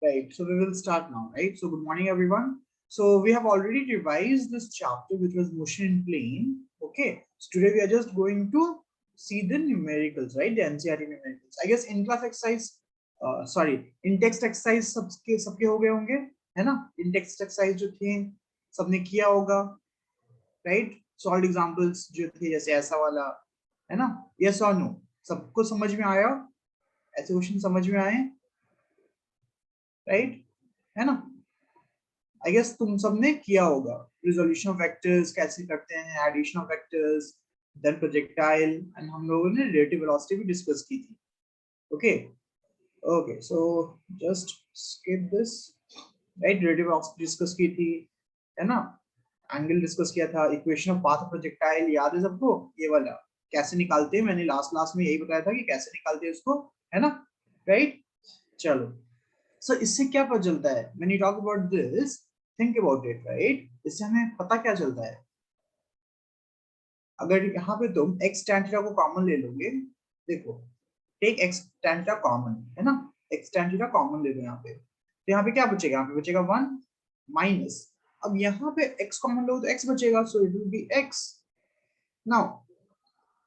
Right, so we will start now, right? So good morning, everyone. So we have already revised this chapter, which was motion in plane. Okay, so today we are just going to see the numericals, right? The NCERT numericals. I guess in class exercise, in text exercise सबके हो गए होंगे, है ना? In text exercise जो थे, सबने किया होगा, right? Solved examples जो थे जैसे ऐसा वाला, है ना? Yes or no? सबको समझ में आया? ऐसे क्वेश्चन समझ में आए? राइट, है ना? आई गेस तुम सबने किया होगा रिजोल्यूशन ऑफ वेक्टर्स कैसे करते हैं, addition of vectors, then projectile, and हम लोगों ने रिलेटिव वेलोसिटी भी डिस्कस की थी. Okay okay, so just skip this, right? Relative velocity discuss की थी, है ना? एंगल डिस्कस किया था, equation of path of projectile याद है सबको? ये वाला कैसे निकालते हैं, मैंने लास्ट क्लास में यही बताया था कि कैसे निकालते हैं उसको, है ना? राइट, चलो. So इससे क्या पता चलता है? When you talk about this, think about it, right? इससे हमें पता क्या चलता है? अगर यहाँ पे तुम x tan थीटा को कॉमन ले लोगे, देखो, take x tan theta common, है ना? x tan थीटा कॉमन ले लो यहाँ पे, तो यहाँ पे क्या बचेगा? यहाँ पे बचेगा 1 माइनस, अब यहाँ पे x कॉमन लो तो x बचेगा, so it will be x. Now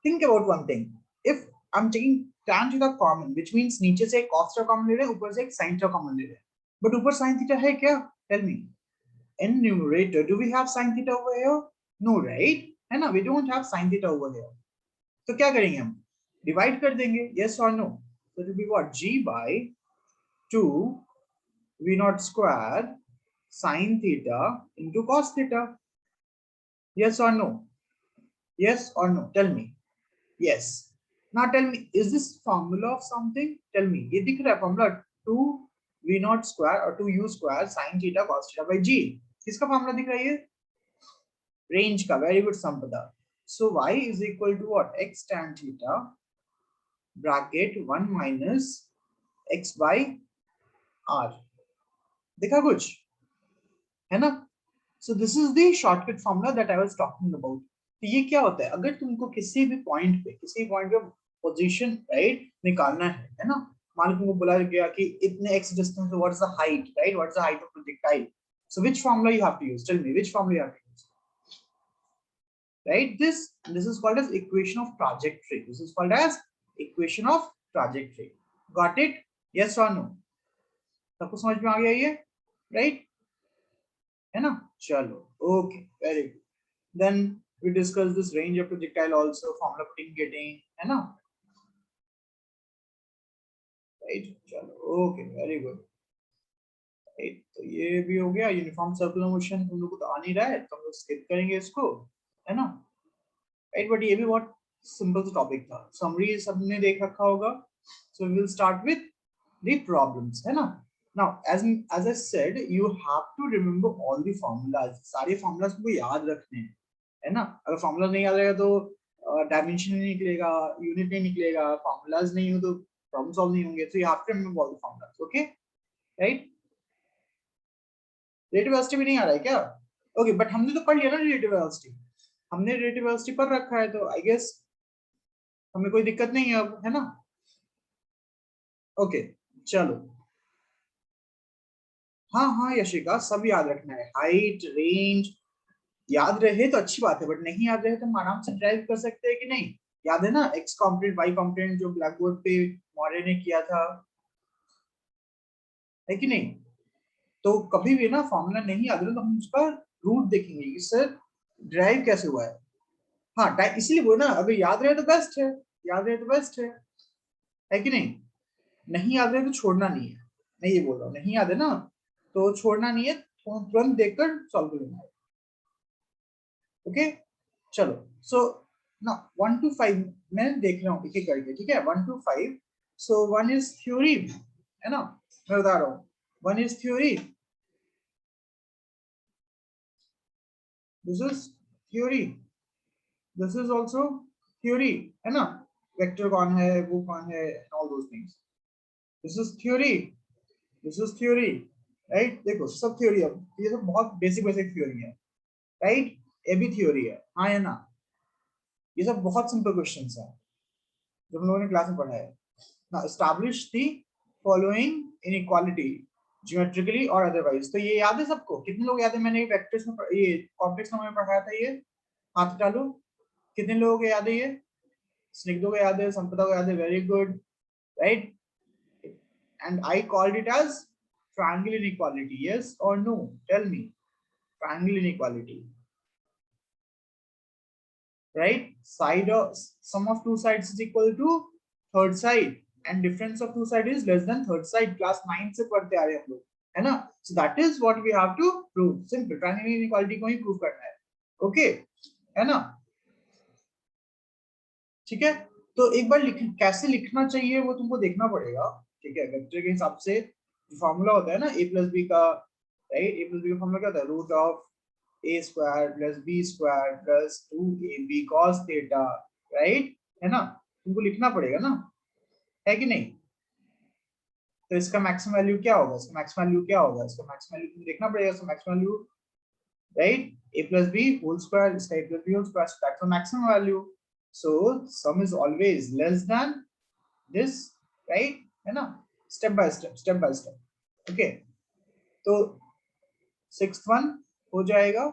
think about one thing, if I'm taking tan theta common, which means नीचे से एक cos थीटा कॉमन ले रहे हैं, ऊपर से एक sin थीटा कॉमन ले रहे हैं, but ऊपर sin थीटा है क्या? Tell me. In numerator, do we have sin theta over here? No, right? है ना? We don't have sin theta over here. तो क्या करेंगे हम? Divide कर देंगे, yes or no? So it will be what? G by 2 V naught square sin theta into cos theta. Yes or no? Yes or no? Tell me. Yes. Now tell me, is this formula of something? Tell me. ये दिख रहा है formula 2 V naught square or 2U square sin theta cos theta by G. किसका formula दिख रहा है ये? Range का. Very good Sampada. So y is equal to what? x tan theta bracket 1 minus x by r. देखा कुछ? है ना? So this is the shortcut formula that I was talking about. तो ये क्या होता है? अगर तुमको किसी भी पॉइंट पे पोजीशन, राइट, निकालना है ना? मान लो तुमको बोला गया कि इतने x डिस्टेंस पे what is the height, right? What is the height of projectile? So which formula you have to use? Tell me which formula you have to use? Right, this is called as equation of trajectory. This is called as equation of trajectory. Got it? Yes or no? सबको समझ में आ गया ये? Right, है ना? चलो, okay, very good. Then we discuss this range of projectile also, formula putting, getting, है ना? Right, चलो, okay, very good. Right, तो ये भी हो गया. यूनिफॉर्म सर्कुलर मोशन तुम लोग को तो आ नहीं रहा है, तो हम लोग स्किप करेंगे इसको, है ना? राइट, बट ये भी बहुत सिंपल सा टॉपिक था. समरी सबने देख रखा होगा. So we will start with the problems, है ना? Now as I said, you have to remember all the formulas. सारे फार्मूलाज को याद रखने हैं, है ना? अगर फार्मूला नहीं याद रहेगा तो डायमेंशन नहीं निकलेगा, यूनिट नहीं निकलेगा, फार्मूलाज नहीं हो तो प्रॉब्लम सॉल्व नहीं होंगे. So you have to remember all the formulas. Okay, right? Relative velocity भी नहीं आ रहा है क्या? ओके, बट हमने तो पढ़ लिया ना रिलेटिव वेलोसिटी. हमने रिलेटिव वेलोसिटी पर रखा है, तो आई गेस हमें कोई दिक्कत नहीं है अब, है ना? ओके, चलो. हाँ हाँ यशिका, सब याद रखना है. हाइट, रेंज याद रहे तो अच्छी बात है, बट नहीं याद रहे तो हम आराम से ड्राइव कर सकते हैं कि नहीं? याद है ना एक्स कॉम्पोनेंट वाई कॉम्पोनेंट जो ब्लैक बोर्ड पे मौर्य ने किया था, है कि नहीं? तो कभी भी ना फॉर्मूला नहीं याद रहे तो हम उसका रूट देखेंगे कि सर ड्राइव कैसे हुआ है. हाँ, इसीलिए वो ना, अगर याद रहे तो बेस्ट है, याद रहे तो बेस्ट है कि नहीं? नहीं याद रहे तो छोड़ना नहीं है. मैं ये बोल रहा हूँ, नहीं याद है ना तो छोड़ना नहीं है, तुरंत देखकर सॉल्व कर लेना है. ओके, चलो. सो ना 1 to 5 मैं देख रहा हूँ एक एक करके, ठीक है? 1 to 5. सो 1 इज थ्योरी, है ना? मैं बता रहा हूँ, 1 is theory, this is theory, this is also theory, है ना? वेक्टर कौन है, वो कौन है, all those things. This is theory, this is theory, right? देखो सब थ्योरी है, ये तो बहुत बेसिक बेसिक थ्योरी है, राइट? ये भी थ्योरी है, हाँ है ना? ये सब बहुत सिंपल क्वेश्चंस है जो हम लोगों ने क्लास में पढ़ा है ना. Establish the following inequality. Geometrically और अदरवाइज। तो ये याद है सबको? कितने लोग याद है? मैंने वेक्टर्स में ये कॉम्प्लेक्स नंबर में पढ़ाया था ये, हाथ डालो। कितने लोगों को याद है ये? स्निग्धो को याद है, संपदा को याद है, very good, right. And I called it as triangle inequality, yes और no, tell me. Triangle inequality, right? Side of sum of two sides is equal to third side and difference of two sides is less than third side. Class 9 से पढ़ते आ रहे हैं हम लोग, है ना? So that is what we have to prove. Simple, triangular inequality को ही prove करना है, okay? है ना? ठीक है? तो एक बार कैसे लिखना चाहिए वो तुमको देखना पड़ेगा, ठीक है? वेक्टर के हिसाब से फॉर्मूला होता है ना a plus b का, राइट? a plus b का फॉर्मूला क्या होता है? Root of a square plus b square plus 2ab cos theta, right? है ना? तुमको लिखना पड़ेगा ना, है कि नहीं? तो इसका मैक्सिमम वैल्यू क्या होगा? इसका मैक्सिमम वैल्यू क्या होगा? इसका मैक्सिमम वैल्यू तुमको देखना पड़ेगा। इसका maximum value, right? a plus b whole square, इसका a plus b whole square, that's the maximum value. So sum is always less than this, right? है ना? Step by step, step by step, okay? तो sixth one हो जाएगा,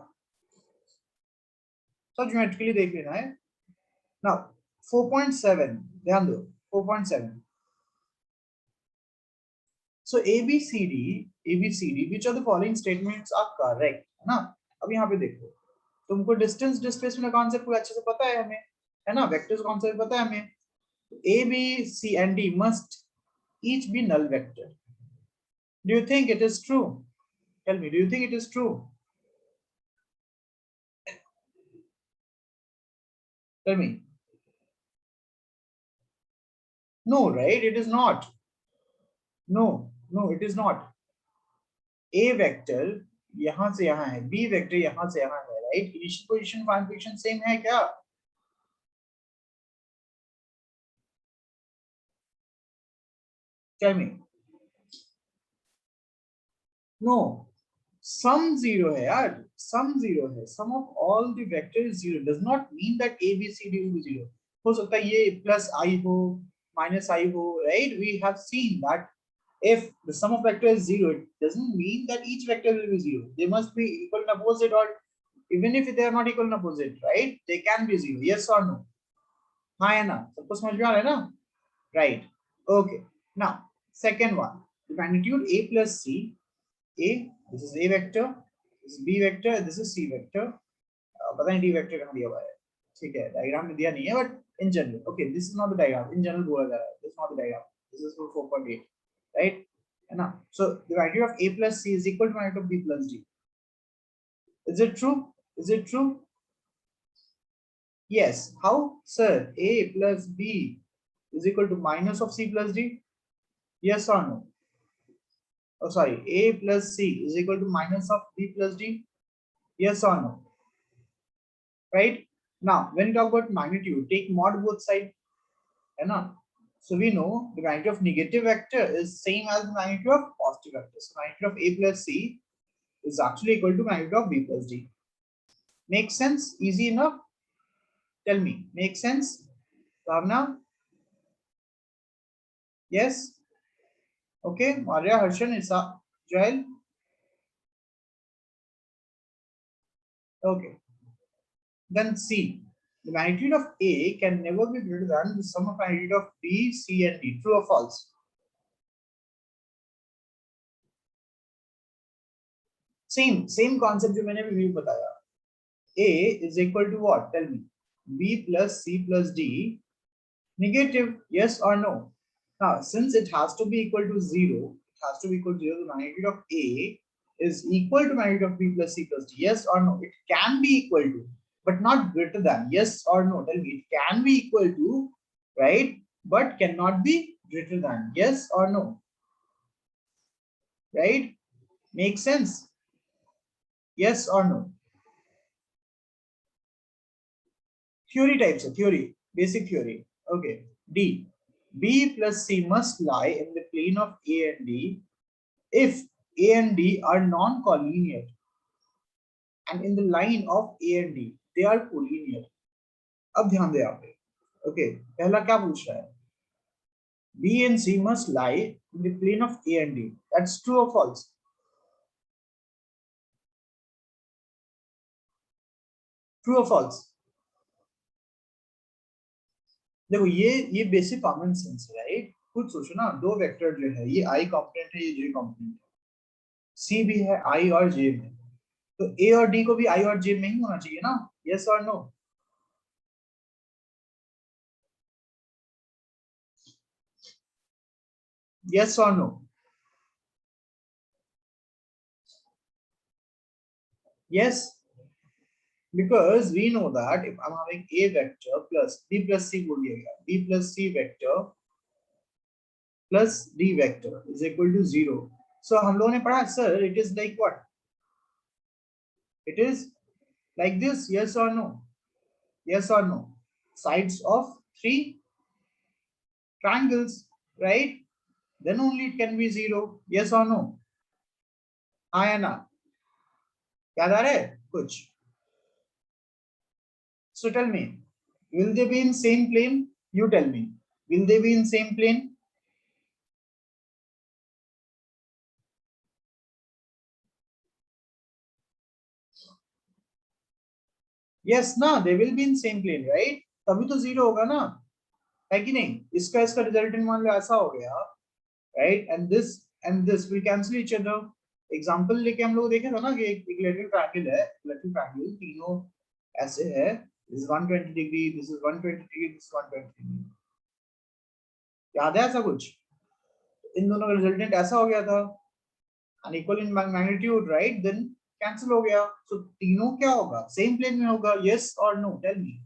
सब geometrically देख लेना है। नाउ 4.7 ध्यान दो, 4.7। So ABCD which of the following statements are correct, है ना? अब यहाँ पे देखो, तुमको डिस्टेंस डिस्प्लेसमेंट कॉन्सेप्ट पूरा अच्छे से पता है हमें, है ना? वेक्टर्स कॉन्सेप्ट पता है हमें। A, B, C and D must each be null vector. Do you think it is true? Tell me, do you think it is true? Tell me. No, right? It is not. No, no, it is not. A vector यहां से यहां है, B vector यहां से यहां है, right? Initial position final position same है क्या? Tell me. No, sum zero है यार, sum zero है, sum of all the vectors zero does not mean that A B C D will be zero. हो सकता है ये प्लस I हो, माइनस I हो, right? We have seen that if the sum of vector is zero, it doesn't mean that each vector will be zero. They must be equal and opposite, or even if they are not equal and opposite, right? They can be zero. Yes or no? हाँ है ना? सबको समझ में आ रहा है ना? Right. Okay. Now, second one, the magnitude A plus C. A, this is A vector, this is B vector, this is C vector. पता नहीं D vector कहाँ दिया हुआ है, ठीक है? डायग्राम में दिया नहीं है, but in general, okay, this is not the diagram. In general बोला जा रहा है, this is not the diagram. This is for 4.8, right? है ना? So the magnitude of A plus C is equal to magnitude of B plus D. Is it true? Is it true? Yes. How, sir? A plus B is equal to minus of C plus D. Yes or no? Oh, sorry. A plus C is equal to minus of B plus D. Yes or no? Right? Now, when you talk about magnitude, take mod both sides, है ना? So we know the magnitude of negative vector is same as the magnitude of positive vector. So magnitude of A plus C is actually equal to magnitude of B plus D. Make sense? Easy enough? Tell me. Make sense? Bhavna? Yes? Okay. Maria, Harshan, Isa, Joel? Okay. Then C. The magnitude of A can never be greater than the sum of magnitude of B, C, and D. True or false? Same concept जो मैंने भी बताया. A is equal to what? Tell me. B plus C plus D. Negative, yes or no? Now, since it has to be equal to 0, it has to be equal to 0, the magnitude of A is equal to magnitude of B plus C plus D. Yes or no? It can be equal to, but not greater than. Yes or no? Tell me. It can be equal to, right? But cannot be greater than. Yes or no? Right? Make sense? Yes or no? Theory types of theory, basic theory. Okay. D. B plus C must lie in the plane of A and D if A and D are non-collinear, and in the line of A and D they are collinear. अब ध्यान दे यहाँ पे. Okay. पहला क्या पूछ रहा है? B and C must lie in the plane of A and D. That's true or false? True or false? देखो ये बेसिक कॉमन सेंस है, राइट? खुद सोचो ना, दो वेक्टर जो है, ये आई कॉम्पोनेंट है, ये जे कॉम्पोनेंट है, सी भी है आई और जे में, तो ए और डी को भी आई और जे में ही होना चाहिए ना? यस और नो? यस और no? Yes, because we know that if I'm having a vector plus b plus c बोल दिया गया, b plus c vector plus d vector is equal to 0. So हम लोगों ने पढ़ा sir, it is like what? It is like this, yes or no? Yes or no? Sides of three triangles, right? Then only it can be 0. Yes or no? हाँ या ना? याद आ रहा है कुछ? So tell me, will they be in same plane? You tell me, will they be in same plane? Yes ना, they will be in same plane, right? तभी तो 0 होगा ना, है कि नहीं? इसका इसका रिजल्टेंट मान लो ऐसा हो गया, right? And this will cancel each other. Example लेके हम लोग देखे था ना कि एक इक्विलेटरल ट्रायंगल है, इक्विलेटरल ट्रायंगल तीनों ऐसे है, this 120 degree, this is 120 degree, this 120 degree. याद है ऐसा कुछ? इन दोनों का रिजल्टेंट ऐसा हो गया था, unequal in magnitude, right? Then cancel हो गया. सो तीनों क्या होगा? सेम प्लेन में होगा. यस और no? Tell me.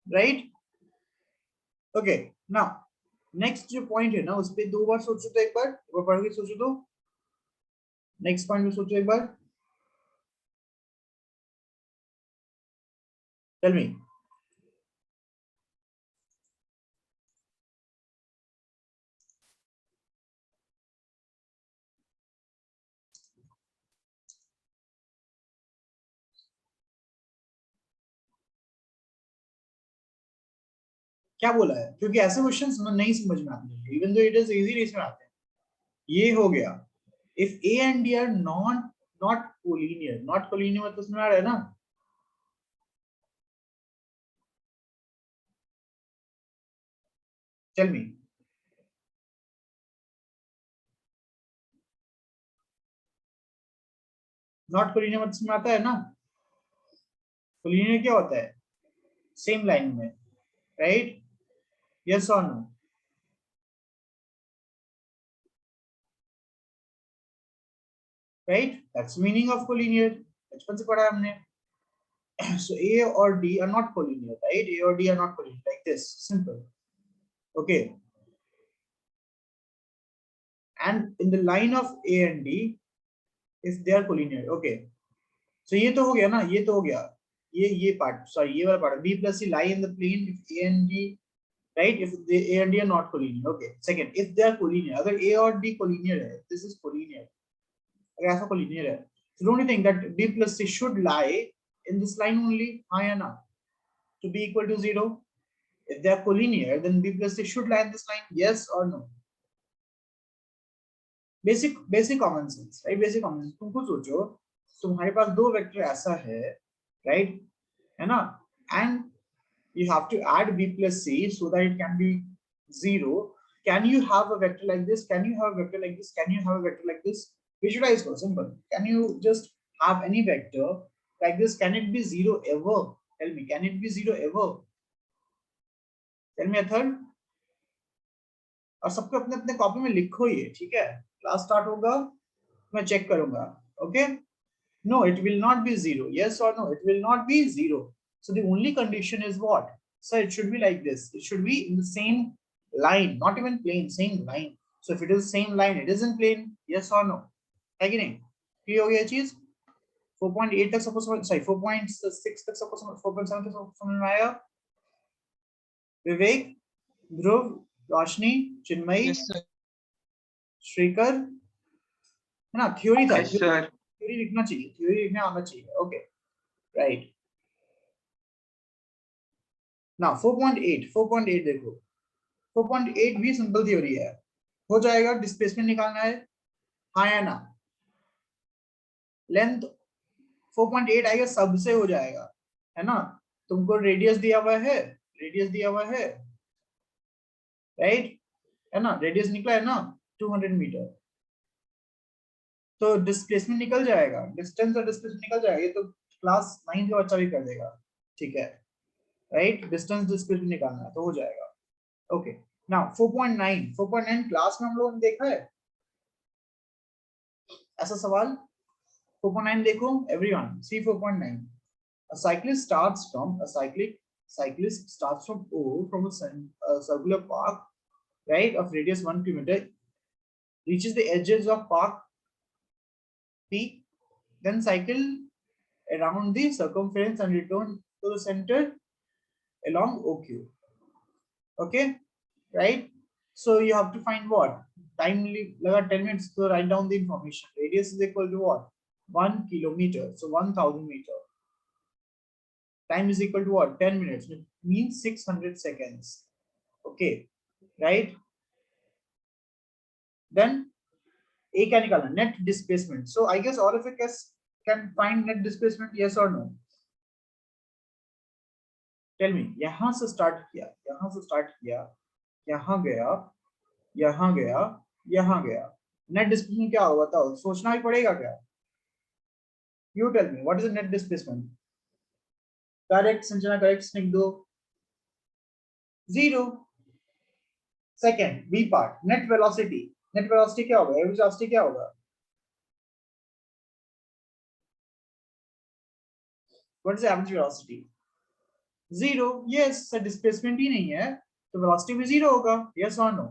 Right? Okay, now next जो पॉइंट है ना, उस पे दो बार सोचो तो, एक बार पढ़ के सोचो तो. नेक्स्ट पॉइंट में सोचो एक बार. Tell me. क्या बोला है? क्योंकि ऐसे क्वेश्चंस नहीं समझ में आते हैं, even though it is easy, नहीं समझ आते हैं. ये हो गया. If A and D R not not collinear, not collinear मतलब समझ आ रहा है ना? Tell me. नॉट कोलिनियर मतलब समझ आता है ना? कोलिनियर क्या होता है? सेम लाइन में, राइट? यस और no? Right, that's meaning of collinear. बचपन से पढ़ा है हमने. So A or D are not collinear, right? A or D are not collinear, like this, simple. Okay. And in the line of A and D, if they are collinear, okay. So ये तो हो गया ना, ये तो हो गया. ये part, sorry, ये वाला part. B plus C lie in the plane if A and D, right? If the A and D are not collinear, okay. Second, if they are collinear, अगर A और D collinear है, this is collinear. अगर ऐसा collinear है, so don't you think that B plus C should lie in this line only? हाँ या ना? To be equal to 0. If they are collinear, then B plus C should lie in this line. Yes or no? Basic common sense, right? Basic common sense. तुम खुद सोचो, तुम्हारे पास दो vector ऐसा है, राइट? है ना? And you have to add b plus c so that it can be 0. Can you have a vector like this? Can you have a vector like this? Can you have a vector like this? Visualize for simple. Can you just have any vector like this? Can it be 0 ever? Tell me, can it be 0 ever? Tell me a third. और सबको अपने अपने copy में लिखो ये, ठीक है? Class start होगा, मैं चेक करूंगा. Okay? No, it will not be 0. Yes or no? It will not be 0. So the only condition is what? So it should be like this. It should be in the same line, not even plane, same line. So if it is same line, it is in plane. Yes or no? है कि नहीं? Clear हो गया चीज? 4.8 तक सबको समझ, sorry 4.6 तक सबको समझ, 4.7 तक सबको समझ में आया? विवेक, ध्रुव, रोशनी, चिन्मयी, श्रीकर, है ना? थ्योरी था, थ्योरी लिखना चाहिए, थ्योरी लिखना आना चाहिए. Okay, right. ना 4.8 देखो, 4.8 भी सिंपल थ्योरी है, हो जाएगा। डिस्प्लेसमेंट निकालना है, हाँ या ना? लेंथ 4.8 आएगा, सबसे हो जाएगा, है ना? तुमको रेडियस दिया हुआ है, रेडियस दिया हुआ है, राइट, है ना? रेडियस निकला है ना 200 मीटर, तो डिस्प्लेसमेंट निकल जाएगा, डिस्टेंस और डिस्प्लेसमेंट निकल जाएगा। ये तो क्लास 9 का बच्चा भी कर देगा, ठीक है, राइट? डिस्टेंस डिस्प्लेसमेंट निकालना है तो हो जाएगा। ओके, नाउ 4.9 क्लास में हम लोगों ने देखा है ऐसा सवाल। 4.9 देखो everyone, C 4.9। A cyclist starts from O from a circular park, right, of radius 1 kilometer, reaches the edges of park P, then cycle around the circumference and return to the center along OQ. Okay, right? So you have to find what? Time laga 10 minutes to write down the information. Radius is equal to what? 1 kilometer. So 1000 meter. Time is equal to what? 10 minutes. It means 600 seconds. Okay, right? Then A क्या निकालना? Net displacement. So I guess all of you can find net displacement, yes or no? Tell me. यहाँ से start किया, यहाँ से start किया, यहाँ गया, यहाँ गया, यहाँ गया, net displacement क्या होगा? बताओ, सोचना ही पड़ेगा क्या? You tell me, what is the net displacement? Correct, Sanjana, correct, लिख दो। 0. Second, B part, net velocity. Net velocity क्या होगा? Average velocity क्या होगा? What is the average velocity? 0. Yes, sir displacement ही नहीं है, तो velocity भी 0 होगा, yes or no?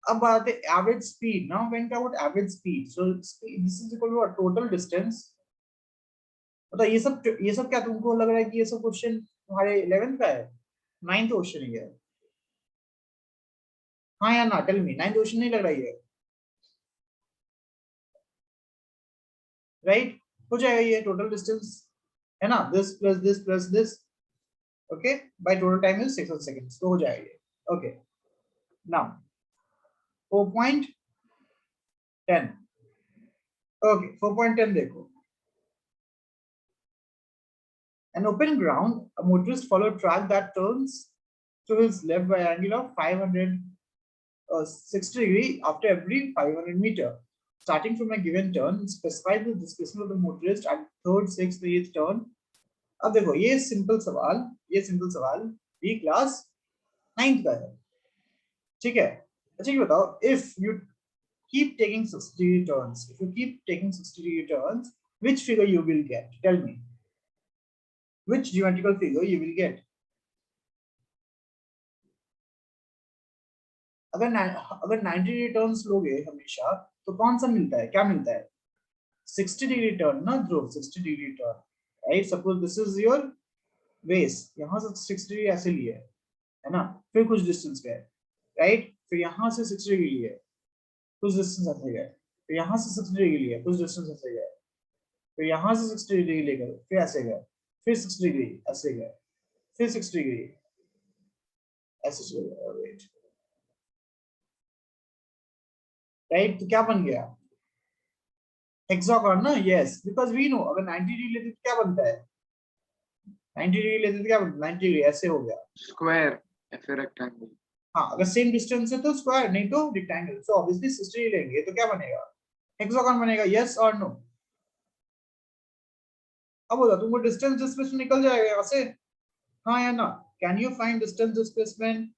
अब बात है average speed. Now when talk about average speed, so speed, this is equal to what? Total distance. मतलब ये सब क्या तुमको लग रहा है कि ये सब क्वेश्चन तुम्हारे 11th का है? 9th क्वेश्चन ही है, हाँ या ना? टेल मी, 9th क्वेश्चन नहीं लग रहा है, राइट? हो जाएगा ये टोटल डिस्टेंस, है ना? This plus this, okay, by total time is 6 seconds, तो हो जाएगा ये। ओके, नाउ 4.10, ओके 4.10 देखो। An open ground, a motorist follow track that turns to his left by angle of 560 degree after every 500 meter. Starting from a given turn, specify the displacement of the motorist at third, sixth, eighth turn. अब देखो ये simple सवाल B class 9th का है, ठीक है? अच्छा ये बताओ, if you keep taking 60 turns, which figure you will get? Tell me, which geometrical figure you will get? अगर 90 डिग्री टर्न्स लोगे हमेशा, तो कौन सा मिलता है, क्या मिलता है? 60 डिग्री टर्न ना ध्रुव, 60 degree turn, right? Suppose this is your base, यहाँ से 60 डिग्री ऐसे लिए है ना, फिर कुछ डिस्टेंस गए, राइट? फिर यहाँ से 60 डिग्री लिए, कुछ डिस्टेंस ऐसे गए, फिर यहाँ से 60 डिग्री लिए, कुछ डिस्टेंस ऐसे गए, फिर यहाँ से 60 डिग्री ले गए, फिर ऐसे गए, फिर 60 डिग्री ऐसे गए, फिर 60 डिग्री ऐसे चले गए, राइट? राइट, तो क्या बन गया? हेक्सागोन ना, यस, बिकॉज वी नो अगर 90 डिग्री लेते तो क्या बनता है? 90 डिग्री लेते तो क्या बनता है? 90 डिग्री ऐसे हो गया, स्क्वायर या फिर रेक्टेंगल। हाँ, अगर सेम डिस्टेंस है तो स्क्वायर, नहीं तो रेक्टेंगल। सो ऑब्वियसली 60 डिग्री लेंगे तो क्या बनेगा? हेक्सागोन बनेगा, यस और नो? अब बोला तुमको डिस्टेंस डिस्प्लेसमेंट निकल जाएगा यहाँ से, हाँ या ना? Can you find distance displacement,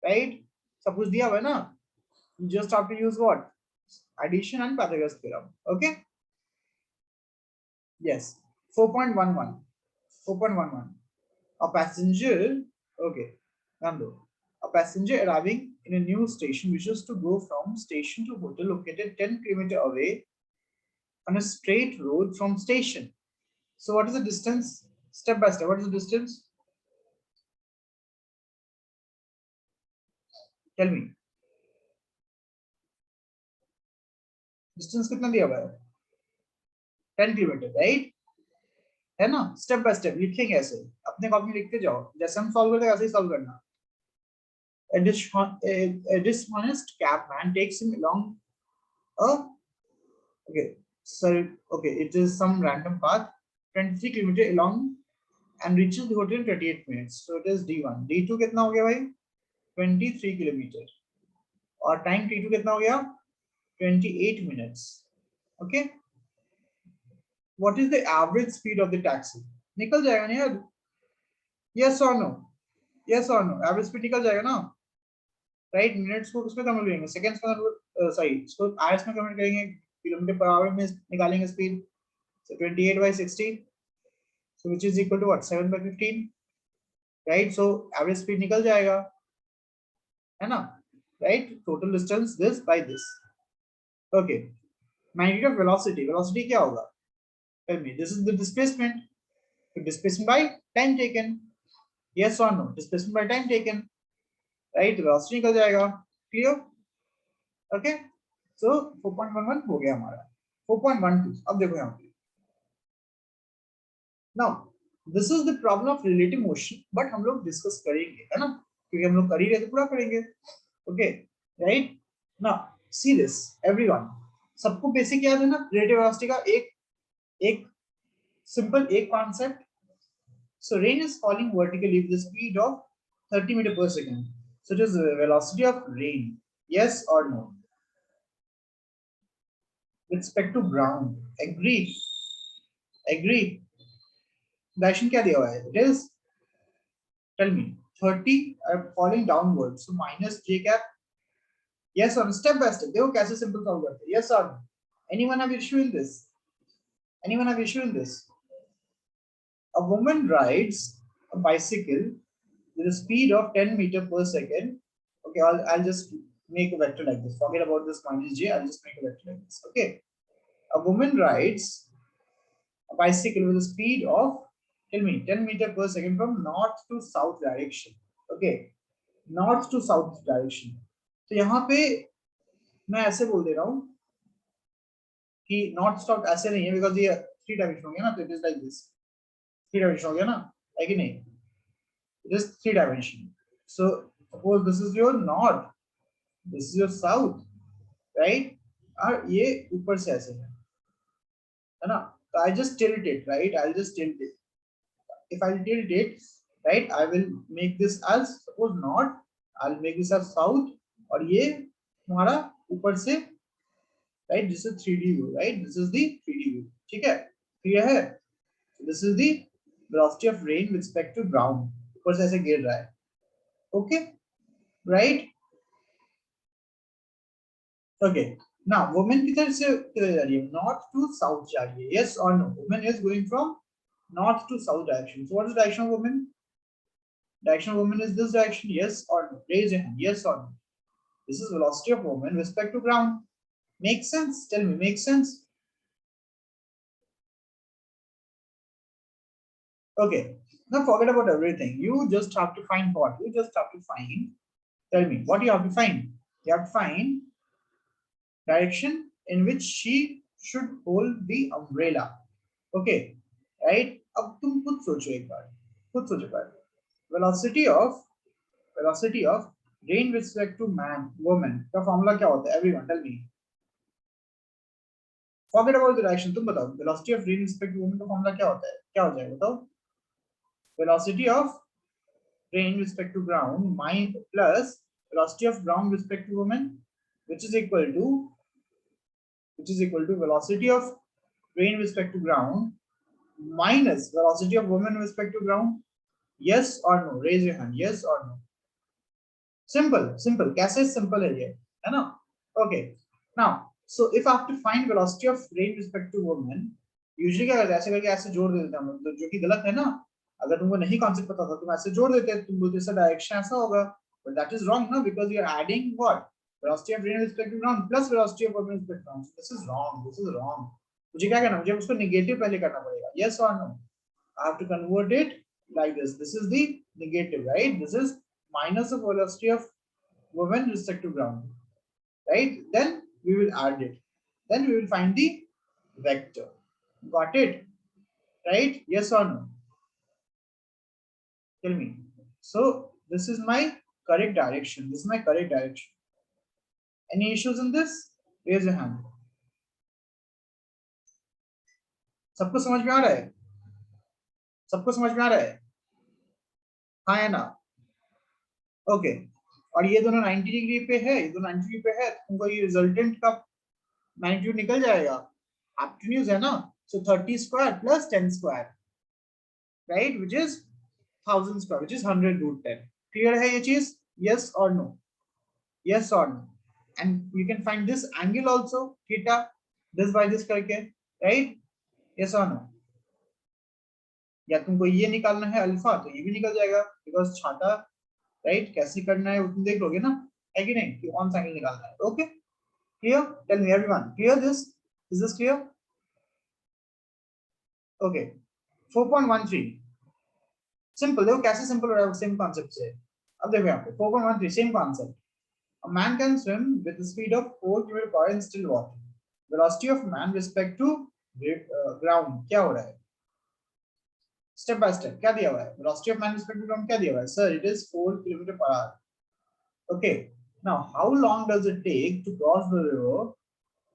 right? सब कुछ दिया हुआ है ना, you just have to use what? Addition and Pythagoras theorem. Okay, yes. 4.11 a passenger, okay, Nando, a passenger arriving in a new station wishes to go from station to hotel located 10 km away on a straight road from station. So what is the distance? Step by step, what is the distance? Tell me. Distance कितना दिया हुआ है? 10 km, right? है ना, step by step लिखेंगे ऐसे, अपने copy में लिखते जाओ, जैसे हम सॉल्व करते हैं वैसे ही सॉल्व करना. A dishonest cabman takes him along a, okay, sorry, okay, it is some random path, 23 kilometer along and reaches the hotel in 28 minutes. So it is D1. D2 कितना हो गया भाई? 23 किलोमीटर. और time T2 कितना हो गया? 28 minutes. Okay. What is the average speed of the taxi? निकल जाएगा ना यार? Yes or no? Yes or no? Average speed निकल जाएगा ना? Right? Minutes को किसमें कन्वर्ट करेंगे? Seconds में कन्वर्ट, sorry, इसको hours में कन्वर्ट करेंगे. किलोमीटर पर आवर में निकालेंगे speed. So 28 by 60. So which is equal to what? 7 by 15. Right? So average speed निकल जाएगा, है ना? Right? Total distance this by this. Okay. Magnitude of velocity. Velocity क्या होगा? Tell me. This is the displacement. So displacement by time taken. Yes or no? Displacement by time taken. Right? Velocity निकल जाएगा. Clear? Okay. So 4.11 हो गया हमारा. 4.12. अब देखो यहाँ पे. Now this is the problem of relative motion, but हम लोग discuss करेंगे, है ना? क्योंकि हम लोग कर ही रहे तो पूरा करेंगे. Okay. Right? Now see this, everyone. सबको बेसिक याद है ना रिलेटिव वेलोसिटी का? एक सिंपल एक concept. So rain is falling vertically with the speed of 30 meter per second. So it is the velocity of rain. Yes or no? With respect to ground. Agree? Agree? Direction क्या दिया हुआ है? It is, tell me, 30 falling downwards. So minus j cap. Yes or no? Step by step. देखो कैसे simple solve करते हैं. Yes or no? Anyone have issue in this? Anyone have issue in this? A woman rides a bicycle with a speed of 10 meter per second. Okay, I'll just make a vector like this. Forget about this minus j. I'll just make a vector like this. Okay. A woman rides a bicycle with a speed of, tell me, 10 meter per second from north to south direction. Okay. North to south direction. तो यहाँ पे मैं ऐसे बोल दे रहा हूँ कि north south ऐसे नहीं है, बिकॉज ये 3 डायमेंशन हो गया ना, तो it is like this. 3 dimension हो गया ना, है कि नहीं? It is 3 dimension. So suppose this is your north, this is your south, right? और ये ऊपर से ऐसे है ना? So I just tilt it, right? I'll just tilt it. If I tilt it, right, I will make this as suppose north. I'll make this as south. और ये हमारा ऊपर से, right? This is 3D view, right? This is the 3D view. ठीक है? Clear है? This is the velocity of rain with respect to ground. ऊपर से ऐसे गिर रहा है. Okay, right? Okay. Now woman किधर से किधर जा रही है? North to south जा रही है. Yes or no? Woman is going from north to south direction. So what is the direction of woman? Direction of woman is this direction. Yes or no? Raise your hand. Yes or no? This is velocity of woman with respect to ground. Makes sense? Tell me, makes sense? Okay. Now forget about everything. You just have to find what? You just have to find. Tell me what you have to find. You have to find direction in which she should hold the umbrella. Okay, right? अब तुम खुद सोचो एक बार, खुद सोचो एक बार. Velocity of rain with respect to man, woman का formula क्या होता है? Everyone tell me. Forget about the direction. तुम बताओ. Velocity of rain with respect to woman का फॉर्मूला क्या होता है? क्या हो जाएगा बताओ? Velocity of rain with respect to ground plus velocity of ground with respect to woman, which is equal to velocity of rain with respect to ground minus velocity of woman with respect to ground. Yes or no? Raise your hand. Yes or no? Simple. कैसे simple है ये, है ना? Okay. Now, so if I have to find velocity of rain with respect to woman, usually क्या करते हैं? ऐसे करके ऐसे जोड़ देते हैं हम लोग, जो कि गलत है ना. अगर तुमको नहीं कॉन्सेप्ट पता था तुम ऐसे जोड़ देते, तुम बोलते इसका डायरेक्शन ऐसा होगा, but that is wrong ना, because you are adding what? Velocity of rain with respect to ground plus velocity of woman with respect to ground. So this is wrong. मुझे क्या करना? मुझे उसको नेगेटिव पहले करना पड़ेगा. Yes or no? I have to convert it like this. This is the negative, right? This is minus of velocity of woman with respect to ground, right? Then we will add it. Then we will find the vector. Got it? right? Yes or no? Tell me. So this is my correct direction. This is my correct direction. Any issues in this? Raise your hand. सबको समझ में आ रहा है? सबको समझ में आ रहा है? हाँ या ना? ओके. और ये दोनों 90 डिग्री पे है, ये दोनों 90 डिग्री पे है, तो तुमको ये रिजल्टेंट का मैग्नीट्यूड निकल जाएगा. हाइपोटेन्यूज है ना? So 30 square plus 10 square, right? Which is 1000 square, which is 100 root 10. Clear है ये चीज? Yes or no? Yes or no? And you can find this angle also, theta, this by this करके, right? Yes or no? या तुमको ये निकालना है alpha, तो ये भी निकल जाएगा, बिकॉज छाता, राइट? कैसे करना है वो तुम देख लोगे ना, है कि नहीं? कि कौन सा एंगल निकालना है. Okay, clear? Tell me everyone, clear this? Is this clear? Okay. 4.13 simple. देखो कैसे सिंपल हो रहा है, सेम कॉन्सेप्ट से. अब देखो यहाँ पे 4.13 same concept. A man can swim with the speed of 4 km/h in still water. Velocity of man respect to ground क्या हो रहा है? Step by step क्या दिया हुआ है? Velocity of man respect to ground क्या दिया हुआ है? Sir, it is 4 km/h. Okay. Now, how long does it take to cross the river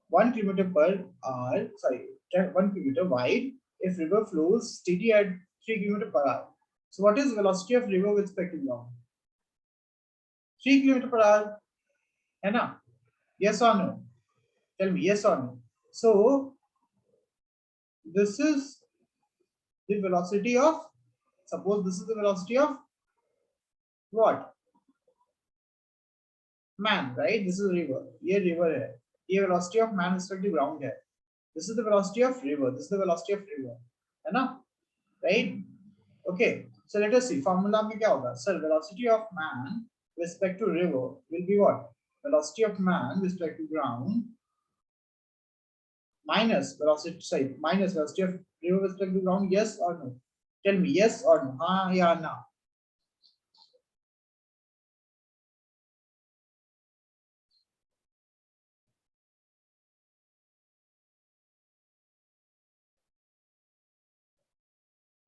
1 km/h? Sorry, 1 km wide if river flows steady at 3 km/h. So, what is velocity of river with respect to ground? 3 km/h. है ना? Yes or no? Tell me yes or no. So this is the velocity of, suppose this is the velocity of what? Man, right? This is river. ये river है. ये velocity of man respect to ground है. This is the velocity of river. This is the velocity of river. है ना? Right? Okay. So let us see. Formula में क्या होगा? Sir, velocity of man respect to river will be what? Velocity of man respect to ground minus velocity, sorry, minus velocity of river with respect to ground. Yes or no? Tell me yes or no. हाँ या ना?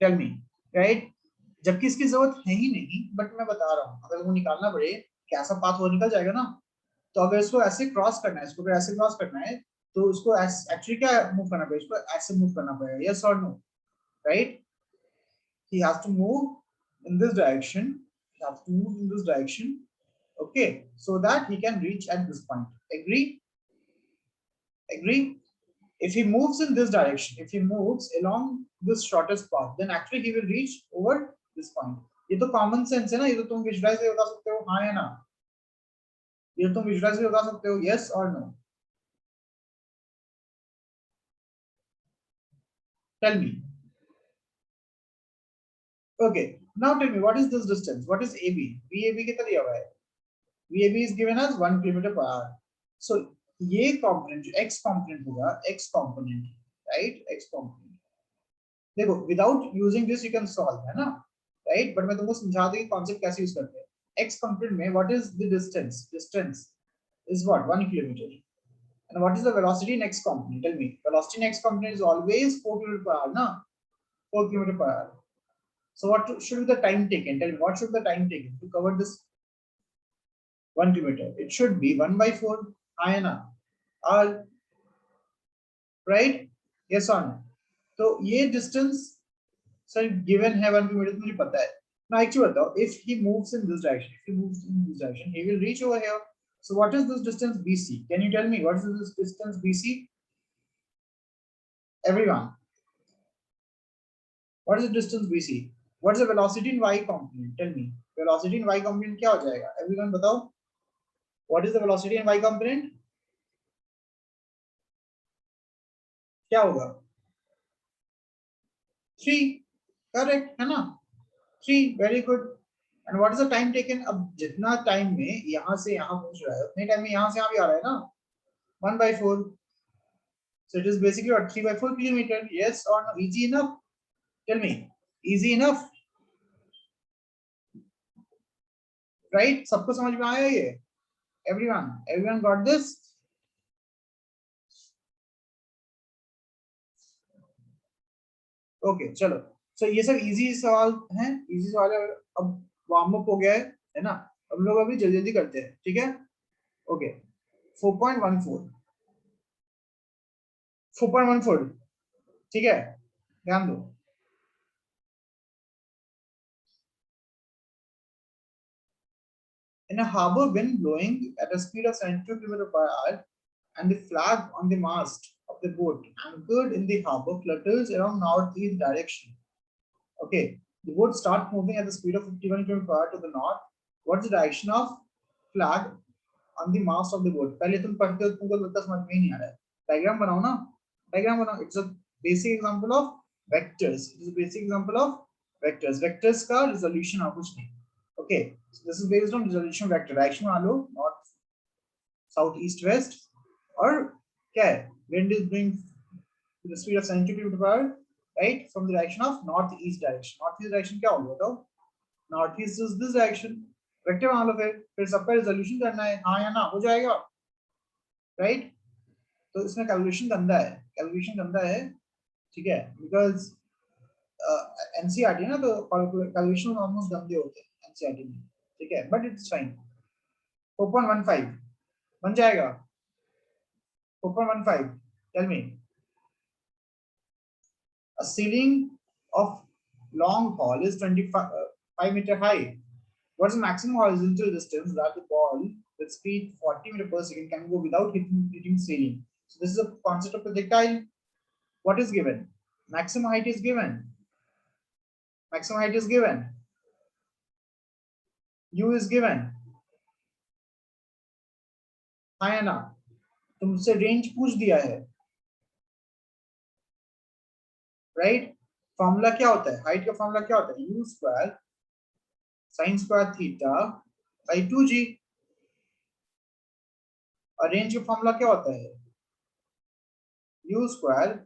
Tell me, right? जबकि इसकी जरूरत है ही नहीं, but मैं बता रहा हूँ, अगर वो निकालना पड़े कि ऐसा पाथ वो निकल जाएगा ना, तो अगर इसको ऐसे क्रॉस करना है, इसको अगर ऐसे क्रॉस करना है, तो उसको एक्चुअली क्या मूव करना पड़ेगा? इसको ऐसे मूव करना पड़ेगा. यस और no? Right? he has to move in this direction. He has to move in this direction, okay, so that he can reach at this point. Agree? Agree? If he moves in this direction, if he moves along this shortest path, then actually he will reach over this point. ये तो common sense है ना, ये तो तुम visualise बता सकते हो, हाँ या ना? ये तुम विजुअलाइज बता सकते हो, यस और no? Tell me. Okay, now tell me what is this distance? What is AB? VAB कितना दिया हुआ है? VAB is given as 1 km/h. So ये component जो x component होगा, x component, right? X component. देखो, without using this you can solve, है ना? Right? But मैं तुमको समझा दूँ कि concept कैसे use करते हैं. X component में what is the distance? Distance is what? 1 km. And what is the velocity in x component? Tell me. Velocity in x component is always 4 km/h, na? 4 km/h. So what should be the time taken? Tell me, what should the time taken to cover this 1 km? It should be 1 by 4 INR. All right? Yes or no? तो ये distance sir given है 1 km, मुझे पता है. Now actually बताओ, if he moves in this direction, he will reach over here. So what is this distance BC? Can you tell me what is this distance BC? Everyone, what is the distance BC? What is the velocity in y component? Tell me. Velocity in y component क्या हो जाएगा? Everyone बताओ. What is the velocity in y component? क्या होगा? 3. Correct है ना? 3. Very good. And what is the time taken? अब जितना टाइम में यहाँ से यहाँ पहुंच रहा है, उतने टाइम में यहाँ से यहाँ भी आ रहा है ना? 1 by 4. So it is basically what? 3 by 4 kilometer. Yes or no? Easy enough? Tell me. Easy enough? Right? सबको समझ में आया ये? Everyone got this? ओके चलो, सो ये सब इजी सवाल हैं, इजी सवाल है। अब वार्म अप हो गया है ना, अब लोग अभी जल्दी जल्दी करते हैं, ठीक है। ओके 4.14, 4.14, ठीक है, ध्यान दो। In a harbor, wind blowing at a speed of 72 km per hour, and the flag on the mast of the boat anchored in the harbor flutters around northeast direction. Okay, the boat starts moving at the speed of 51 km per hour to the north. What's the direction of flag on the mast of the boat? पहले तुम पढ़ते हो, तुमको लगता समझ में ही नहीं आ रहा है। डायग्राम बनाओ ना, डायग्राम बनाओ। It's a basic example of vectors. It's a basic example of vectors. Vectors का resolution और कुछ नहीं। Okay, so this is based on resolution vector. Direction मान लो north, south, east, west, और क्या है? Wind is blowing to the speed of 70 km per hour, right? From the direction of northeast direction. Northeast direction क्या होगा तो? Northeast is this direction. Vector मान लो, फिर सबका resolution करना है, हाँ या ना, हो जाएगा, right? तो इसमें कैलकुलेशन गंदा है, ठीक है, बिकॉज एनसीईआरटी है ना, तो कैलकुलेशन ऑलमोस्ट गंदे होते हैं एनसीईआरटी में, ठीक है, बट इट्स फाइन। 4.15 बन जाएगा। 4.15, tell me. A ceiling of long haul is 25 meter high. What's the maximum horizontal distance that the ball with speed 40 meter per second can go without hitting ceiling? So this is a concept of projectile. What is given? Maximum height is given. Maximum height is given. U is given. हाँ या ना? तुमसे range पूछ दिया है, right? Formula क्या होता है? हाइट का फॉर्मूला क्या होता है? You square sine square theta by 2g। और रेंज का फॉर्मूला क्या होता है? You square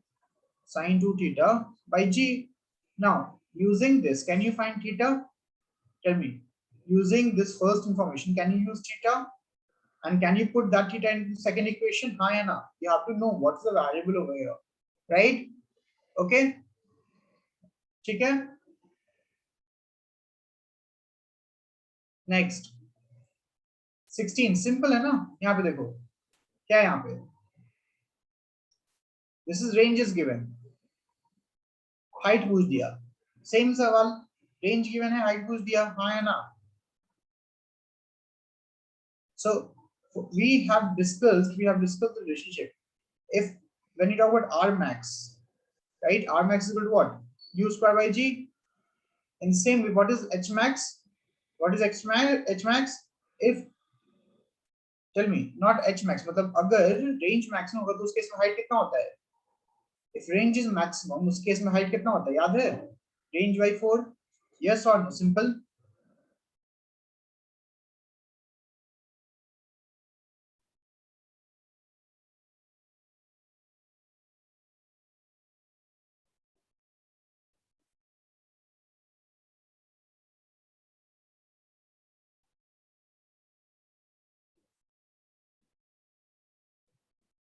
sine 2 theta by g। Now using this, can you find theta? Tell me. Using this first information, can you use theta? And can you put that theta into the second equation? हाँ या ना? You have to know what's the variable over here, right? Okay, ठीक है। Next 16, simple है ना। यहाँ पे देखो क्या है, यहाँ पे this is range is given, height पूछ दिया, सेम सवाल, रेंज गिवन है, हाइट पूछ दिया, हाँ या ना? So we have discussed the relationship. If when you talk about R max, right, R max is equal to what? U square by G. In same way, what is H max? What is H max? If tell me, not H max, मतलब अगर range maximum होगा तो उस case में height कितना होता है? If range is maximum, उस केस में हाइट कितना होता है, याद है? Range by 4, yes or no? Simple.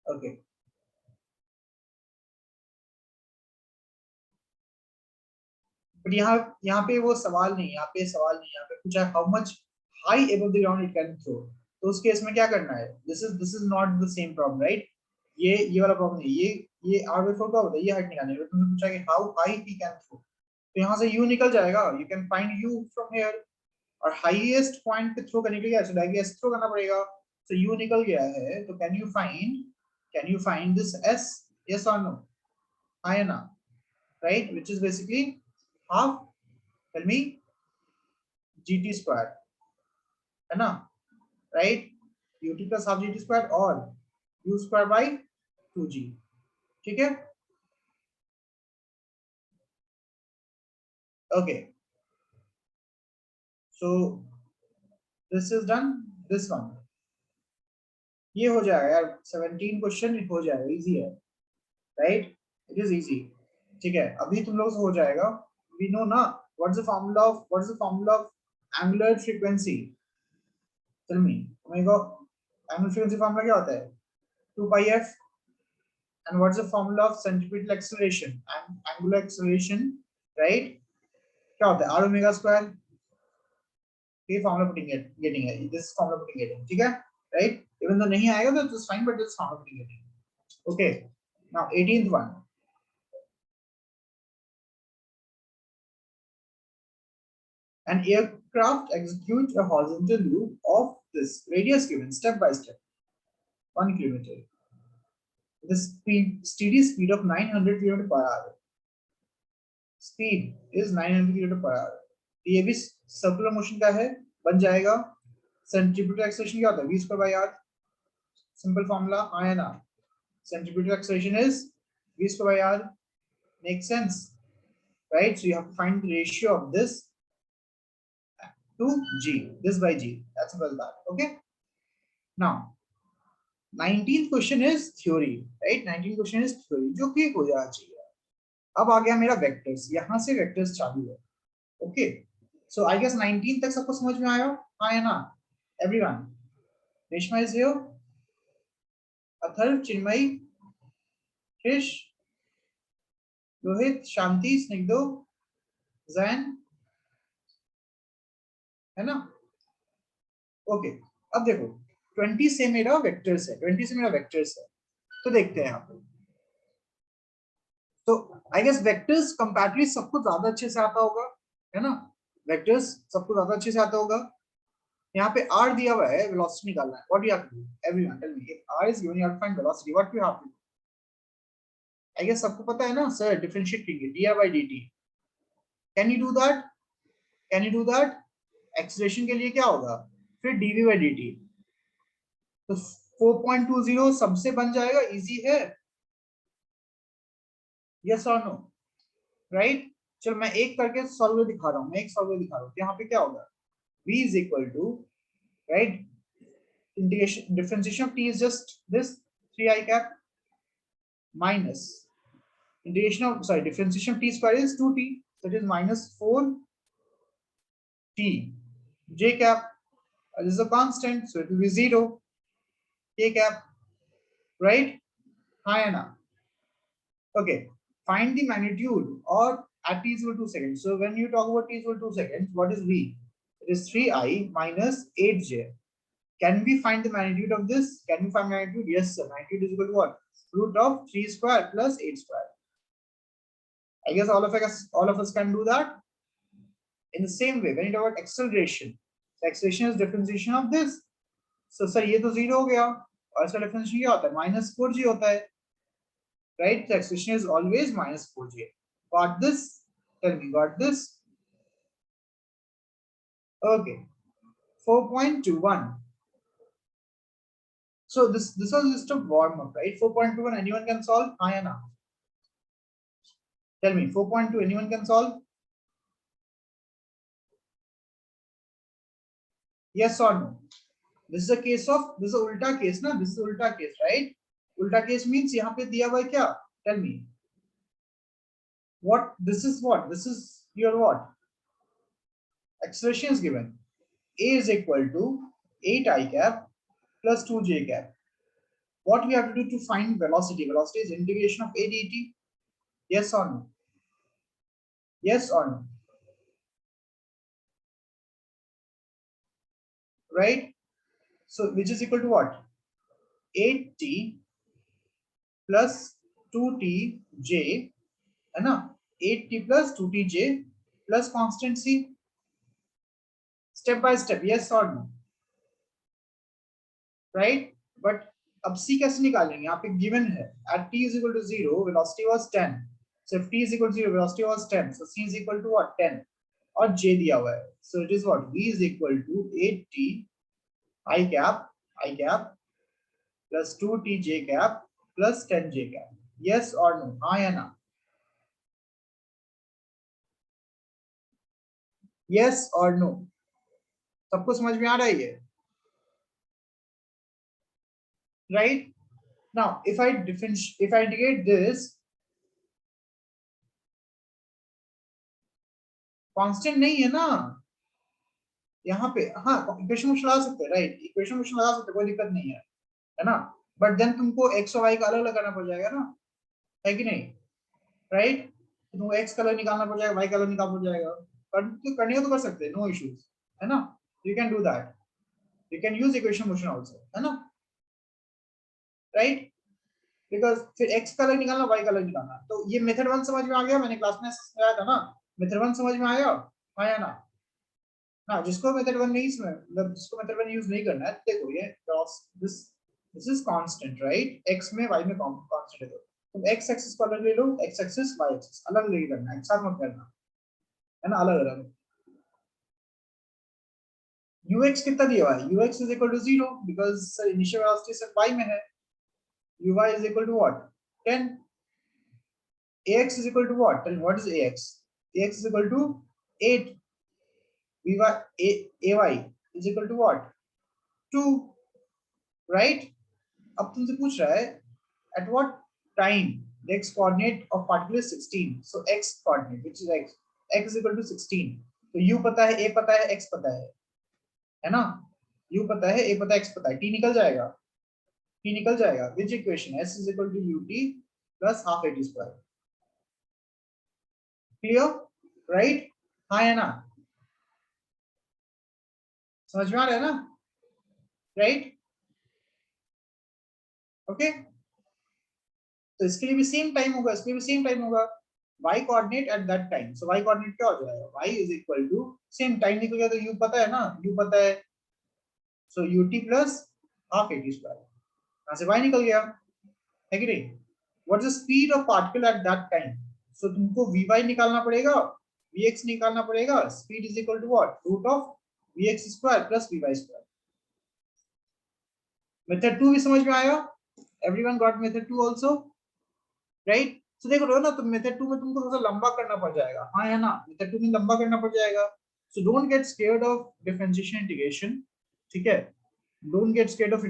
Okay. But यहाँ पे वो सवाल नहीं, यहाँ पे सवाल नहीं, यहाँ पे पूछा how much high above the ground it can throw। तो उस केस में क्या करना है? This is not the same problem, right? ये वाला प्रॉब्लम नहीं, ये R/4 का होता है, ये हाइट निकालने का। तुमने पूछा कि how high he can throw, तो यहाँ से U निकल जाएगा, you can find U from here. और हाईएस्ट पॉइंट पे थ्रो करने के लिए डायरेक्टली S थ्रो करना पड़ेगा। तो U निकल गया है, तो can you find this S? Yes और नो? हाँ या ना? Right, which is basically half, tell me, GT square, है ना? Right, UT plus half GT square और U स्क्वायर बाई 2G, ठीक है। Okay, so this is done, this one ये हो जाएगा यार, 17 क्वेश्चन हो जाएगा, इजी है, राइट? इट इज इजी, ठीक है। अभी तुम लोग से हो जाएगा। वी नो ना what is the formula of angular frequency? Tell me, omega angular frequency formula क्या होता है? 2 पाई f and what's the formula of centripetal acceleration and angular acceleration, right? क्या होता है r omega square, ये formula putting it getting है, this formula putting getting, ठीक है, right? Even though नहीं आएगा तो just fine, but this formula putting getting. Okay, now 18th one. An aircraft executes a horizontal loop of this radius given step by step 1 kilometer. The steady speed of 900 km per hour. Speed is 900 km per hour. ये भी circular motion का है, बन जाएगा centripetal acceleration क्या होता है v square by r. Simple formula I and r. Centripetal acceleration is v square by r. Makes sense, right? So you have to find the ratio of this to g, this by g. That's simple as that. Okay. Now 19th question is theory, right? 19th question is theory, जो कि हो जाना चाहिए. अब आ गया मेरा vectors, यहां से वेक्टर्स चालू है. ओके, सो आई गेस 19 तक सबको समझ में आया, हाँ या ना everyone? Reshma is here, Atharva, Chinmayi, Krish, Rohit, Shanti, Snigdho, Jain, है ना? ओके, अब देखो 20 से मेरा वेक्टर्स है, 20 से मेरा वेक्टर्स है, तो देखते हैं यहाँ पे. तो आई गेस वेक्टर्स कंपैरेटिवली सबको ज्यादा अच्छे से आता होगा, है ना? वेक्टर्स सबको ज्यादा अच्छे से आता होगा. यहाँ पे r दिया हुआ है, वेलोसिटी निकालना है. What you have to do? Everyone tell me, if r is given you have to find velocity, what you have to do? I guess सबको पता है ना सर, डिफरेंशिएट करेंगे dr by dt. Can you do that? Can you do that? Acceleration के लिए क्या होगा फिर dv by dt. तो 4.20 सबसे बन जाएगा, इजी है. यस और नो, राइट? चलो मैं एक करके सॉल्व दिखा रहा हूँ, मैं एक सॉल्व दिखा रहा हूँ. यहाँ पे क्या होगा, v is equal to, right, integration differentiation of t is just this 3 I cap minus integration of, sorry, differentiation of t square is 2t, so it is minus 4t j cap. This is a constant, so it will be 0 k cap, right? Hi Anna. Okay, find the magnitude or at t is equal to 2 seconds. So when you talk about t is equal to 2 seconds, what is v? It is 3I minus 8j. Can we find the magnitude of this? Can we find magnitude? Yes, sir. Magnitude is equal to what? Root of 3 square plus 8 square. I guess all of us can do that. In the same way, when you talk about acceleration, the acceleration is differentiation of this. So sir, ये तो 0 हो गया, और इसका differentiation क्या होता है? minus 4g होता है, right? The acceleration is always minus 4g. Got this? Tell me, got this? Okay. 4.21. So this was just a warm up, right? 4.21, anyone can solve? Hi Anna. Tell me, 4.2, anyone can solve? Yes or no? This is a case of, this is a ulta case, na? This is ulta case, right? Ulta case means यहाँ पे दिया हुआ है क्या? Tell me. What? This is what? This is your what? Acceleration is given. A is equal to 8I cap plus 2j cap. What we have to do to find velocity? Velocity is integration of a dt. Yes or no? Yes or no? Right? So which is equal to what? 8t plus 2tj, है ना? 8t plus 2tj plus constant c. Step by step, yes or no? Right? But अब c कैसे निकालेंगे? यहाँ पे given है at t is equal to 0, velocity was 10. So if t is equal to 0, velocity was 10. So c is equal to what? 10. और j दिया हुआ है. So it is what? v is equal to 8t I cap plus 2tj cap plus 10j cap. Yes or no? हाँ या ना? Yes or no? सबको समझ में आ रहा है ये? Right? Now, if I integrate this, constant नहीं है ना यहाँ पे. हाँ, इक्वेशन को चला सकते हैं, राइट? इक्वेशन को लगा सकते हैं, कोई दिक्कत नहीं है, है ना? बट देन तुमको एक्स और वाई का अलग अलग करना पड़ जाएगा ना, है कि नहीं, राइट? तुमको एक्स का अलग निकालना पड़ जाएगा, वाई का अलग निकालना पड़ जाएगा, करने को तो कर सकते हैं, नो इश्यूज, है ना, you can do that, you can use equation motion also, है ना, राइट? बिकॉज फिर एक्स का अलग निकालना, वाई का अलग निकालना, तो ये मेथड 1 समझ में आ गया, मैंने क्लास में समझाया था ना, मेथड 1 समझ में आया, आया ना? ना जिसको मेथड 1 नहीं समझ, मतलब जिसको मेथड 1 यूज नहीं करना है, देखो ये cross this is constant, right? X में वाई में कांस्टेंट है, तो तुम एक्स एक्सिस को अलग ले लो, एक्स एक्सिस वाई एक्सिस अलग ले करना है, एक साथ मत करना, है ना, अलग अलग। ux कितना दिया हुआ है, ux is equal to 0 because initial velocity सिर्फ y में है, uy is equal to what, 10, ax is equal to what, tell me what is ax, ax is equal to 8, ay is equal to what, 2, right? अब तुमसे पूछ रहा है at what time the x coordinate of particle is 16, so x coordinate which is x is equal to 16, तो u पता है, a पता है, x पता है ना, u पता है, a पता है, x पता है, t निकल जाएगा, t निकल जाएगा, which equation, s is equal to ut plus half at square, clear, right? हाँ है ना, समझ में आ रहा है ना, राइट? ओके, तो इसके लिए भी सेम टाइम होगा, इसके लिए भी सेम टाइम होगा, y coordinate at that time, so y coordinate क्या हो जाएगा, y is equal to same time निकल गया, तो u पता है ना, u पता है, so ut plus half at square, यहां से y निकल गया, है कि नहीं? What is the speed of particle at that time, so तुमको vy निकालना पड़ेगा, vx निकालना पड़ेगा, speed is equal to what, root of vx square plus vy square. Method 2 भी समझ में आया, everyone got method 2 also, right? So देख रहे हो ना, तो मेथड 2 में तुमको थोड़ा सा लंबा करना पड़ जाएगा, हाँ है ना, मेथड 2 में लंबा करना पड़ जाएगा, so don't get scared of differentiation integration, ठीक है, don't get scared of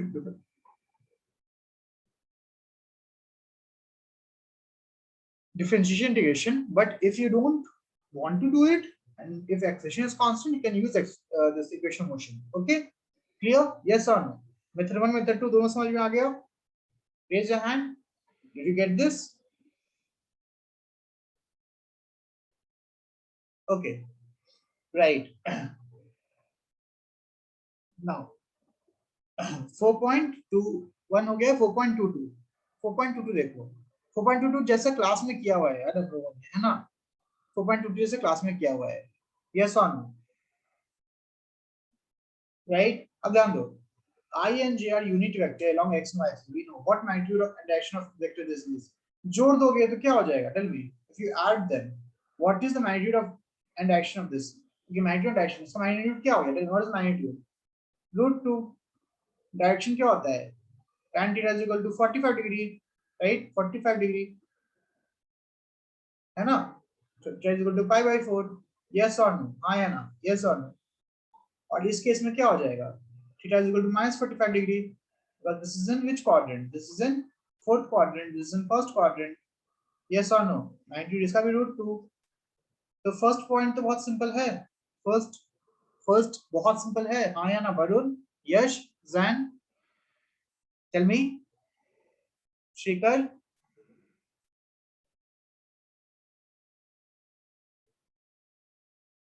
differentiation integration, but if you don't want to do it and if expression is constant, you can use this equation motion, okay, clear, yes or no? Method 1 method 2 दोनों समझ में आ गया, raise your hand, did you get this? Okay, right. Now 4.21 हो गया, 4.22, 4.22 देखो, 4.22 जैसा class में किया हुआ है यार हम लोगों ने, है ना, 4.22 जैसे क्लास में किया हुआ है, yes or no, right? अब ध्यान दो, I and j are unit vector along x and y axis. We know what magnitude of direction of vector this is. जोड़ दोगे तो क्या हो जाएगा? Tell me. If you add them, what is the magnitude of and direction of this? ये magnitude of direction, इसका magnitude क्या हो गया? Tell me what is magnitude? Root 2. Direction क्या होता है? Tan theta is equal to 45 degree, right? 45 degree, है ना? So theta is equal to pi by 4. Yes or no? हाँ या ना? Yes or no? और इस केस में क्या हो जाएगा? Theta is equal to minus 45 degree. Because this is in which quadrant? This is in fourth quadrant. This is in first quadrant. Yes or no? Magnitude इसका भी root 2. तो first point तो बहुत simple है. First बहुत simple है. हाँ या ना वरुण? यश? Zan? Tell me. Shrikar?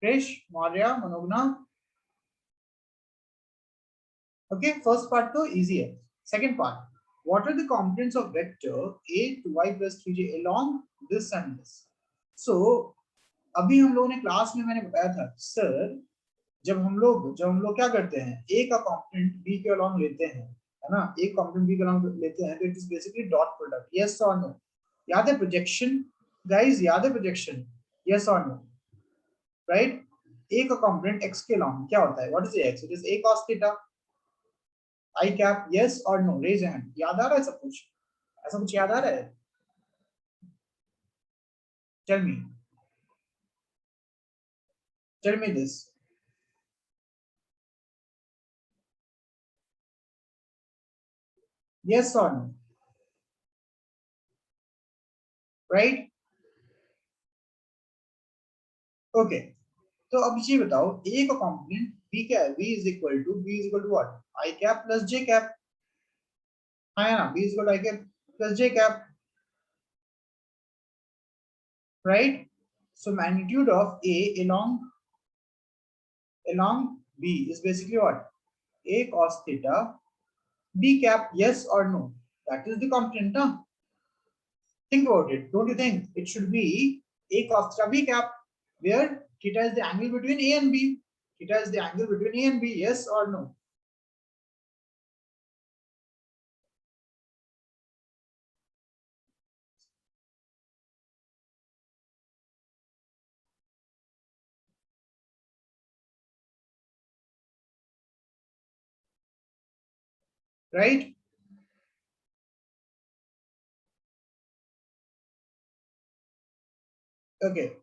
Krish? Maurya? Manogna? Okay, first part तो easy है. Second part. What are the components of vector a to y plus 3j along this and this? So अभी हम लोगों ने क्लास में मैंने बताया था सर, जब हम लोग क्या करते हैं, ए का कंपोनेंट बी के अलॉन्ग लेते हैं, है ना, एक कंपोनेंट बी के अलॉन्ग लेते हैं, तो it is basically dot product, yes और नो? याद है प्रोजेक्शन गाइस, याद है प्रोजेक्शन, यस और नो, राइट? ए का कंपोनेंट एक्स के अलॉन्ग क्या होता है, what is x, it is a cos theta, I cap, yes और नो, रेज हैंड, याद आ रहा है सब कुछ, ऐसा कुछ याद आ रहा है? Tell me, tell me this, yes और नो, राइट? ओके, तो अब ये बताओ ए का कंपोनेंट बी क्या है, v is equal to what, I cap plus J cap, हाँ है ना, b is equal to I cap plus j cap, right? So magnitude of a along b is basically what? A cos theta b cap, yes or no? That is the component, huh? Think about it. Don't you think it should be a cos theta b cap, where theta is the angle between a and b? Theta is the angle between a and b, yes or no? Right? Okay.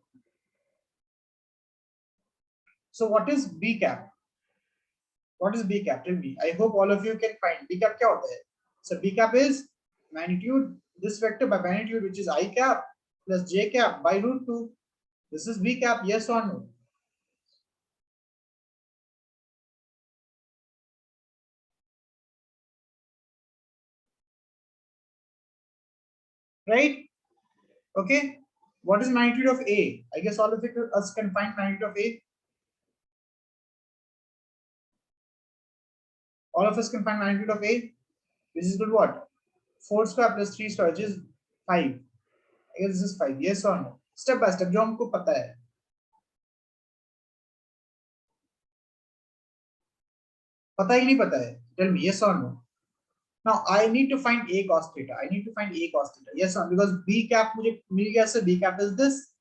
So what is b cap? What is b cap? Tell me. I hope all of you can find b cap. क्या होता है? So b cap is magnitude, this vector by magnitude, which is I cap plus j cap by root 2. This is b cap, yes or no? Right? Okay. What is magnitude of a? I guess all of us can find magnitude of a. All of us can find magnitude of a, which is equal to what? 4 square plus 3 square, which is 5. I guess this is 5. Yes or no? Step by step, जो हमको पता है. पता ही नहीं पता है. Tell me, yes or no? Now I need to find a cos theta. I need to find a cos theta. Yes or no? Because b cap मुझे मिल गया, से b cap is this,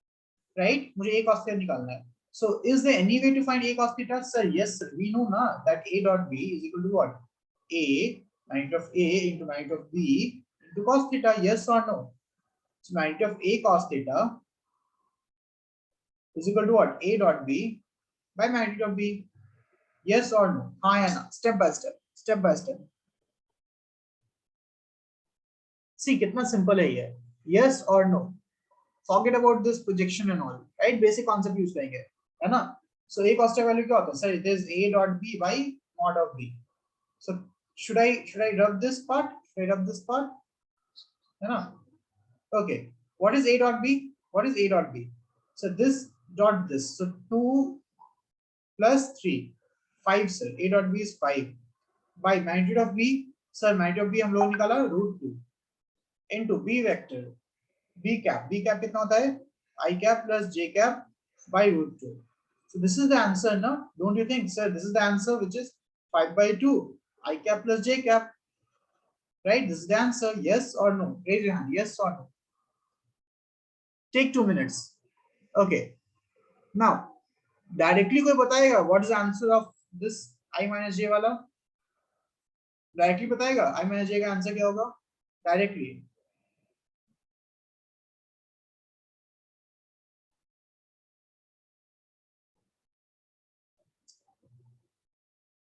right? मुझे a cos theta निकालना है. So is there any way to find a cos theta? Sir, yes, sir. We know na that a dot b is equal to what? A magnitude of a into magnitude of b into cos theta. Yes or no? So magnitude of a cos theta is equal to what? A dot b by magnitude of b. Yes or no? हाँ या ना? Step by step. Step by step. See कितना simple है ये. Yes or no? Forget about this projection and all. Right? Basic concept use करेंगे. है ना? So a cos theta value क्या होता है? Sir, it is a dot b by mod of b. So should I rub this part? Should I rub this part? है ना? Okay. What is a dot b? What is a dot b? So this dot this. So 2 plus 3. 5 sir. A dot b is 5. By magnitude of b. Sir, magnitude of b हम लोग निकाला root 2 into b vector b cap. B cap कितना होता है? I cap plus j cap by root 2. So this is the answer, no? Don't you think, sir? This is the answer, which is 5 by 2. I cap plus j cap. Right? This is the answer. Yes or no? Raise your hand. Yes or no? Take 2 minutes. Okay. Now, directly कोई बताएगा what is the answer of this I minus j वाला? Directly बताएगा I minus j का answer क्या होगा? Directly.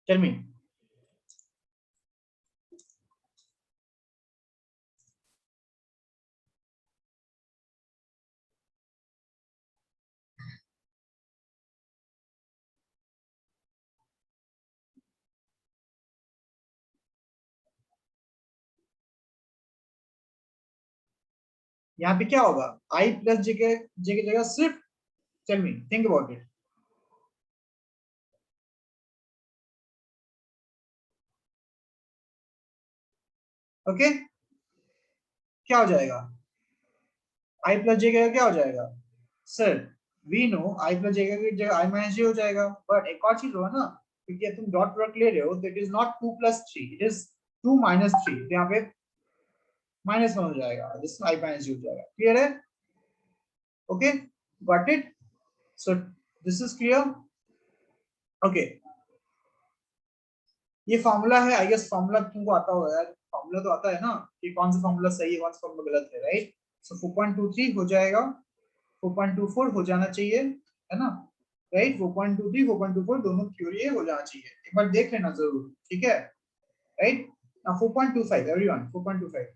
Tell me. यहाँ पे क्या होगा? I plus j की जगह सिर्फ, tell me, think about it. Okay? क्या हो जाएगा? I plus j की जगह क्या हो जाएगा? Sir, we know I plus j की जगह I minus j हो जाएगा. But एक और चीज हो ना, क्योंकि तुम डॉट प्रोडक्ट ले रहे हो, तो it is not 2 plus 3, it is 2 minus 3. तो यहाँ पे माइनस वन हो जाएगा, दिस I minus j हो जाएगा. क्लियर है? Okay, got it? So this is clear. Okay, ये फॉर्मूला है. आई गेस फॉर्मूला तुमको आता होगा यार. फॉर्मूला तो आता है ना कि कौन सा फॉर्मूला सही है, कौन सा फॉर्मूला गलत है, राइट? सो 4.23 हो जाएगा, 4.24 हो जाना चाहिए, है ना? राइट? 4.23 4.24 दोनों थ्योरी हो जाना चाहिए. एक बार देख लेना जरूर, ठीक है? Right? Now 4.25 everyone, 4.25.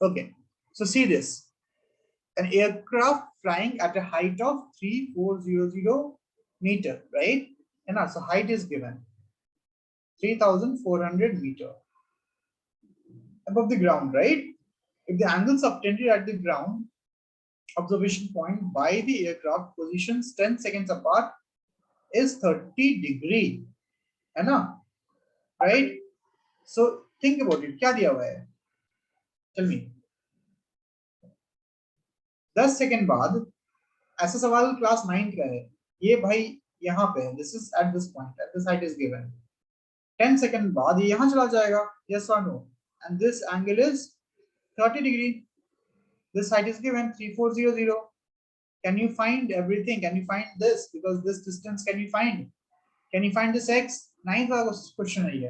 Okay, so see this. An aircraft flying at a height of 3400 meter, right? And also height is given 3400 meter above the ground, right? If the angles obtained at the ground observation point by the aircraft positions 10 seconds apart is 30 degree, है ना? Right? So think about it. क्या दिया हुआ है? Tell me. 10 second बाद ऐसा सवाल class 9 का है, ये भाई यहाँ पे है, this is at this point, at this height is given, 10 second बाद ये यहाँ चला जाएगा, यस और no, and this angle is 30 degree, this height is given 3400, can you find everything, can you find this, because this distance can you find this x? 9th वाला question है ये,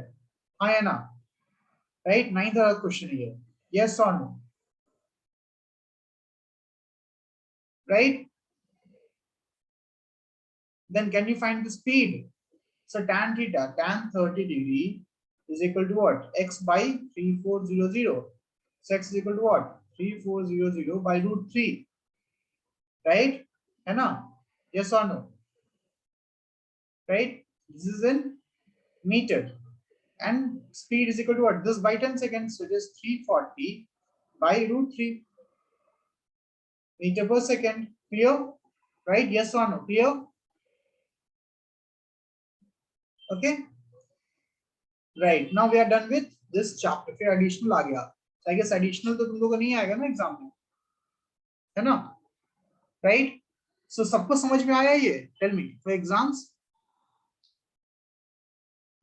हाँ या ना, राइट? 9th वाला question है ये, yes और no, right? Then can you find the speed? So tan theta, tan 30 degree is equal to what? X by 3400. So x is equal to what? 3400 by root 3. Right? है ना? Yes or no? Right? This is in meter. And speed is equal to what? This by 10 seconds. So it is 340 by root 3 meter per second. Clear? Right? Yes or no? Clear? Okay? Right. Now we are done with this chapter. फिर additional आ गया. So I guess additional तो तुम लोगों को नहीं आएगा ना exam में, है ना? Right? So सबको समझ में आया ये? Tell me. For exams,